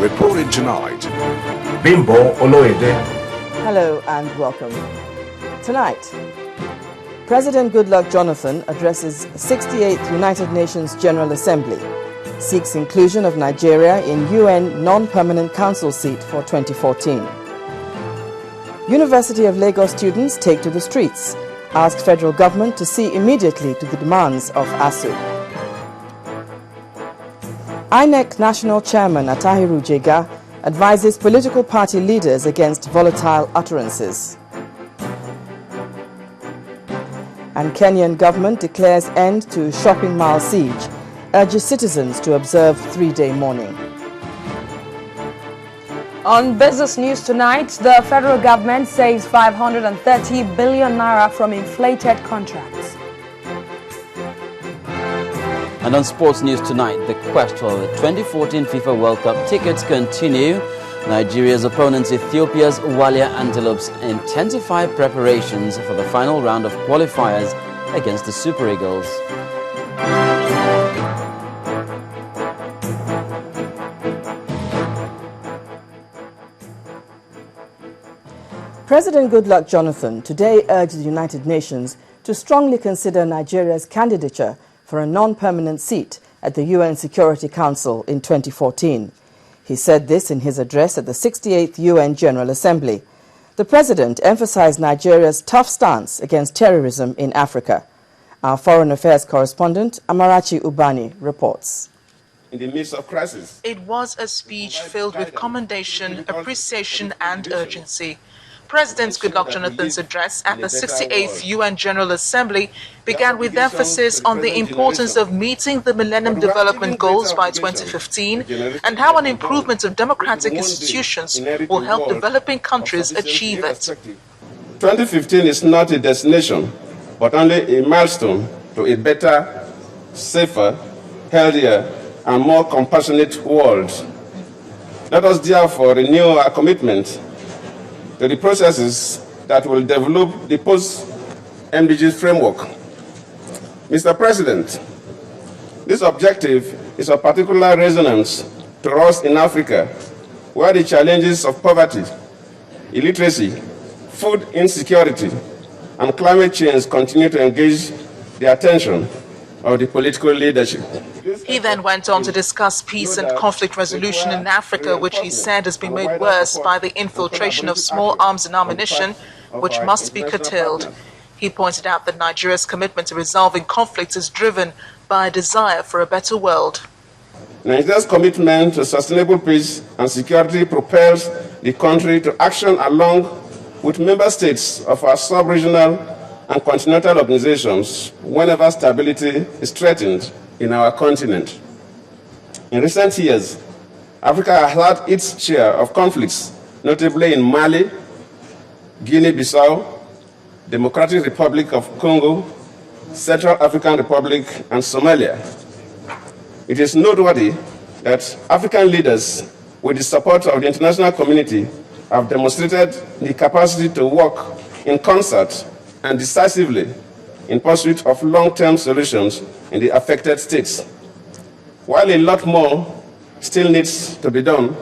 Reported tonight, Bimbo Oloede. Hello and welcome. Tonight, President Goodluck Jonathan addresses 68th United Nations General Assembly, seeks inclusion of Nigeria in UN Non-Permanent Council seat for 2014. University of Lagos students take to the streets, ask federal government to see immediately to the demands of ASU. INEC National Chairman Atahiru Jega advises political party leaders against volatile utterances. And Kenyan government declares end to shopping mall siege, urges citizens to observe three-day mourning. On business news tonight, the federal government saves 530 billion naira from inflated contracts. And on sports news tonight, the quest for the 2014 FIFA World Cup tickets continue. Nigeria's opponents, Ethiopia's Walia Antelopes, intensify preparations for the final round of qualifiers against the Super Eagles. President Goodluck Jonathan today urged the United Nations to strongly consider Nigeria's candidature for a non-permanent seat at the UN Security Council in 2014. He said this in his address at the 68th UN General Assembly. The president emphasized Nigeria's tough stance against terrorism in Africa. Our foreign affairs correspondent, Amarachi Ubani, reports. In the midst of crisis, it was a speech filled with commendation, appreciation and urgency. President Goodluck Jonathan's address at the 68th UN General Assembly began with emphasis on the importance of meeting the Millennium Development Goals by 2015 and how an improvement of democratic institutions will help developing countries achieve it. 2015 is not a destination, but only a milestone to a better, safer, healthier, and more compassionate world. Let us therefore renew our commitment to the processes that will develop the post-MDGs framework. Mr. President, this objective is of particular resonance to us in Africa, where the challenges of poverty, illiteracy, food insecurity, and climate change continue to engage the attention of the political leadership. He then went on to discuss peace and conflict resolution in Africa, which he said has been made worse by the infiltration of small arms and ammunition, which must be curtailed. He pointed out that Nigeria's commitment to resolving conflicts is driven by a desire for a better world. Nigeria's commitment to sustainable peace and security propels the country to action along with member states of our sub-regional and continental organizations whenever stability is threatened in our continent. In recent years, Africa has had its share of conflicts, notably in Mali, Guinea-Bissau, Democratic Republic of Congo, Central African Republic, and Somalia. It is noteworthy that African leaders, with the support of the international community, have demonstrated the capacity to work in concert and decisively in pursuit of long-term solutions in the affected states. While a lot more still needs to be done,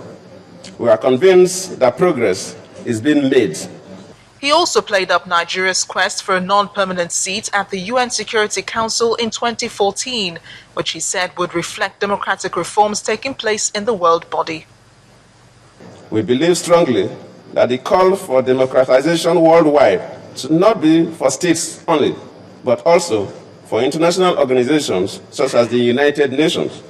we are convinced that progress is being made. He also played up Nigeria's quest for a non-permanent seat at the UN Security Council in 2014, which he said would reflect democratic reforms taking place in the world body. We believe strongly that the call for democratization worldwide should not be for states only, but also for international organizations such as the United Nations.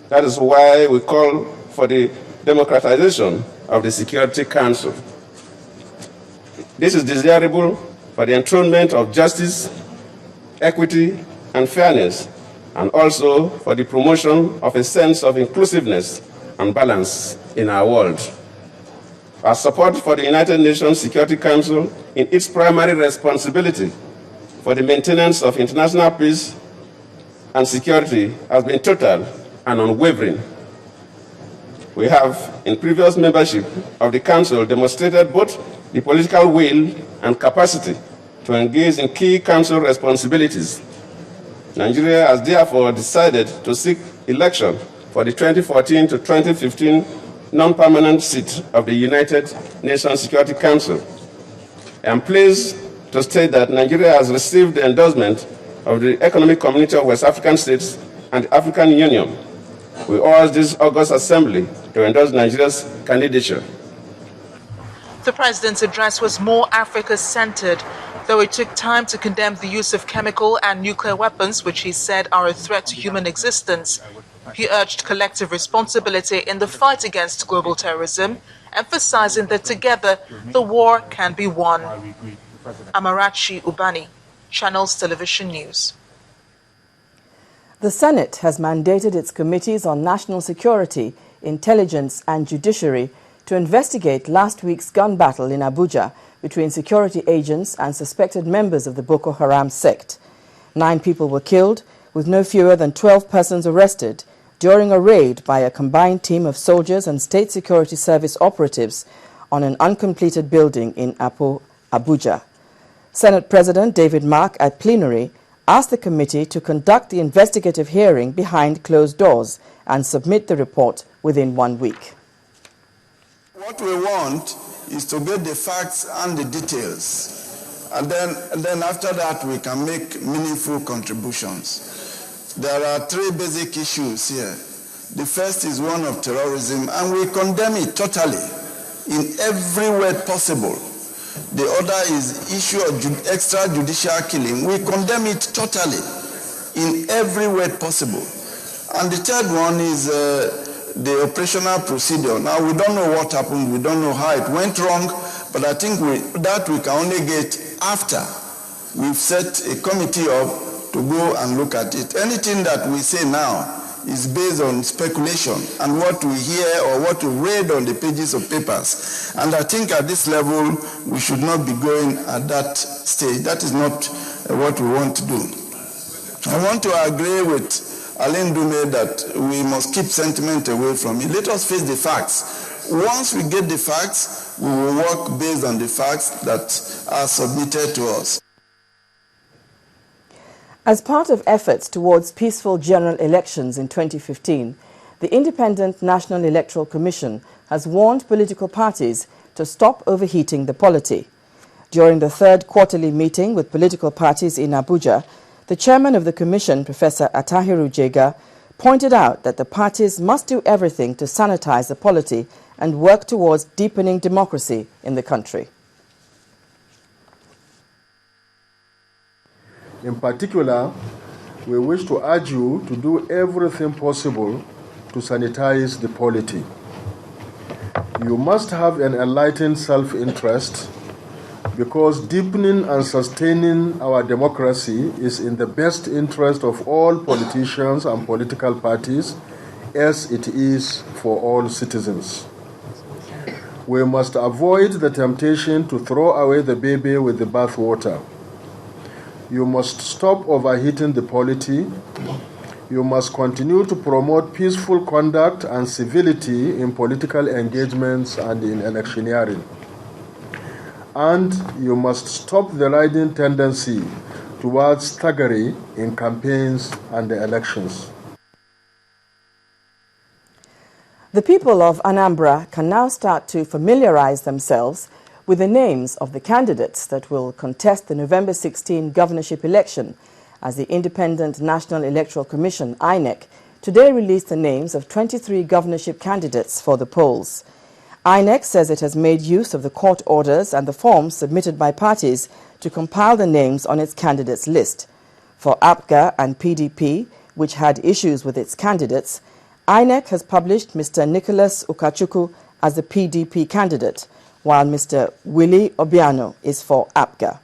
That is why we call for the democratization of the Security Council. This is desirable for the enthronement of justice, equity, and fairness, and also for the promotion of a sense of inclusiveness and balance in our world. Our support for the United Nations Security Council in its primary responsibility for the maintenance of international peace and security has been total and unwavering. We have, in previous membership of the Council, demonstrated both the political will and capacity to engage in key Council responsibilities. Nigeria has therefore decided to seek election for the 2014 to 2015 non-permanent seat of the United Nations Security Council. I am pleased to state that Nigeria has received the endorsement of the Economic Community of West African States and the African Union. We urge this August Assembly to endorse Nigeria's candidature. The president's address was more Africa-centered, though it took time to condemn the use of chemical and nuclear weapons, which he said are a threat to human existence. He urged collective responsibility in the fight against global terrorism, emphasizing that together the war can be won. Amarachi Ubani, Channels Television News. The Senate has mandated its committees on national security, intelligence and judiciary to investigate last week's gun battle in Abuja between security agents and suspected members of the Boko Haram sect. 9 people were killed, with no fewer than 12 persons arrested during a raid by a combined team of soldiers and state security service operatives on an uncompleted building in Abuja. Senate President David Mark at plenary asked the committee to conduct the investigative hearing behind closed doors and submit the report within 1 week. What we want is to get the facts and the details, and then after that we can make meaningful contributions. There are 3 basic issues here. The first is one of terrorism, and we condemn it totally in every way possible. The other is issue of extrajudicial killing. We condemn it totally in every way possible. And the third one is the operational procedure. Now, we don't know what happened. We don't know how it went wrong, but I think that we can only get after we've set a committee up to go and look at it. Anything that we say now is based on speculation and what we hear or what we read on the pages of papers. And I think at this level, we should not be going at that stage. That is not what we want to do. I want to agree with Alain Dume that we must keep sentiment away from it. Let us face the facts. Once we get the facts, we will work based on the facts that are submitted to us. As part of efforts towards peaceful general elections in 2015, the Independent National Electoral Commission has warned political parties to stop overheating the polity. During the 3rd quarterly meeting with political parties in Abuja, the chairman of the commission, Professor Atahiru Jega, pointed out that the parties must do everything to sanitize the polity and work towards deepening democracy in the country. In particular, we wish to urge you to do everything possible to sanitize the polity. You must have an enlightened self-interest, because deepening and sustaining our democracy is in the best interest of all politicians and political parties, as it is for all citizens. We must avoid the temptation to throw away the baby with the bathwater. You must stop overheating the polity. You must continue to promote peaceful conduct and civility in political engagements and in electioneering. And you must stop the rising tendency towards thuggery in campaigns and the elections. The people of Anambra can now start to familiarize themselves with the names of the candidates that will contest the November 16 governorship election, as the Independent National Electoral Commission, INEC, today released the names of 23 governorship candidates for the polls. INEC says it has made use of the court orders and the forms submitted by parties to compile the names on its candidates list. For APGA and PDP, which had issues with its candidates, INEC has published Mr. Nicholas Ukachukwu as the PDP candidate, while Mr. Willie Obiano is for APGA.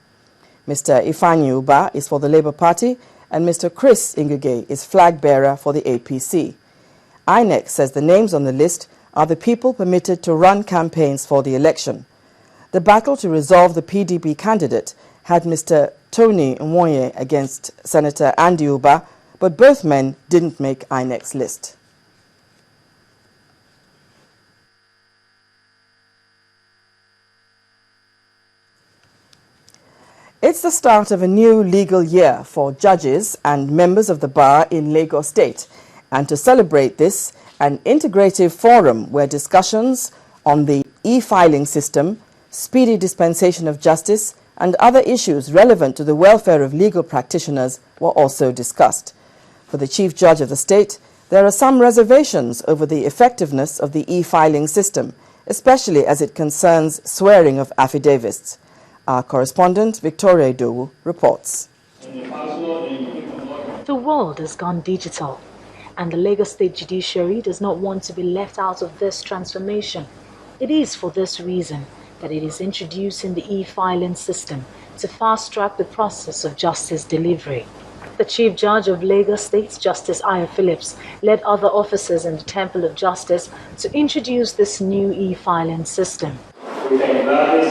Mr. Ifeanyi Uba is for the Labour Party, and Mr. Chris Ngige is flag bearer for the APC. INEC says the names on the list are the people permitted to run campaigns for the election. The battle to resolve the PDP candidate had Mr. Tony Nwoye against Senator Andy Uba, but both men didn't make INEC's list. It's the start of a new legal year for judges and members of the bar in Lagos State. And to celebrate this, an integrative forum where discussions on the e-filing system, speedy dispensation of justice, and other issues relevant to the welfare of legal practitioners were also discussed. For the Chief Judge of the state, there are some reservations over the effectiveness of the e-filing system, especially as it concerns swearing of affidavits. Our correspondent, Victoria Idowu, reports. The world has gone digital, and the Lagos State Judiciary does not want to be left out of this transformation. It is for this reason that it is introducing the e-filing system to fast-track the process of justice delivery. The Chief Judge of Lagos State, Justice Ayo Phillips, led other officers in the Temple of Justice to introduce this new e-filing system. We can gladly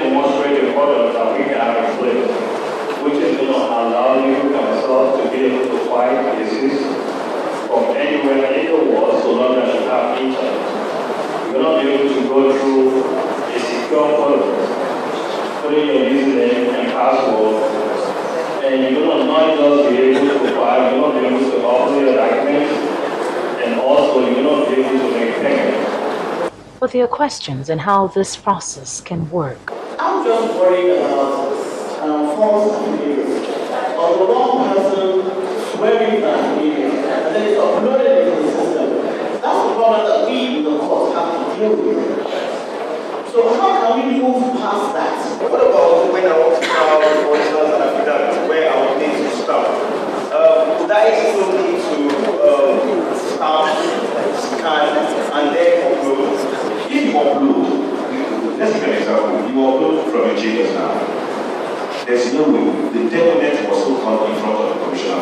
demonstrate the product that we have in place, which is going to allow you and myself to be able to file cases from anywhere in the world so long as you have internet. You're going to be able to go through a secure portal, put in your username and password, and you're going to not just be able to file, you're going to be able to upload your documents, and also you're going to be able to make payments. But there are questions on how this process can work. I'm just worried about false affidavits or the wrong person swearing an affidavit and then it's uploaded into the system. That's the problem that we in the court have to deal with. So how can we move past that? What about when I want to file originals and affidavits, where I would need to stamp? Would I still need to stamp, scan, and then upload? If you upload, let's give an example. You upload from your chambers now. There's no way the document will still come in front of the commissioner.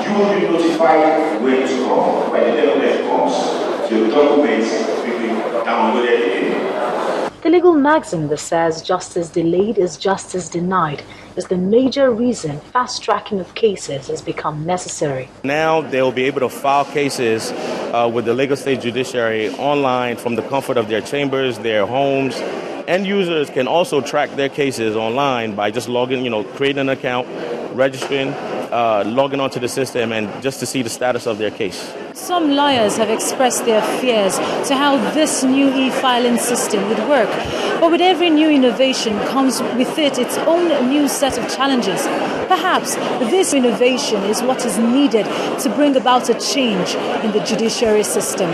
You will be notified when to come. When the document comes, your documents will be downloaded again. The legal maxim that says justice delayed is justice denied is the major reason fast-tracking of cases has become necessary. Now they'll be able to file cases with the Lagos State Judiciary online from the comfort of their chambers, their homes. End users can also track their cases online by just logging, creating an account, registering, logging onto the system, and just to see the status of their case. Some lawyers have expressed their fears to how this new e-filing system would work. But with every new innovation comes with it its own new set of challenges. Perhaps this innovation is what is needed to bring about a change in the judiciary system.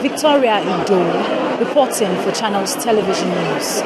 Victoria Idowu, reporting for Channels Television News.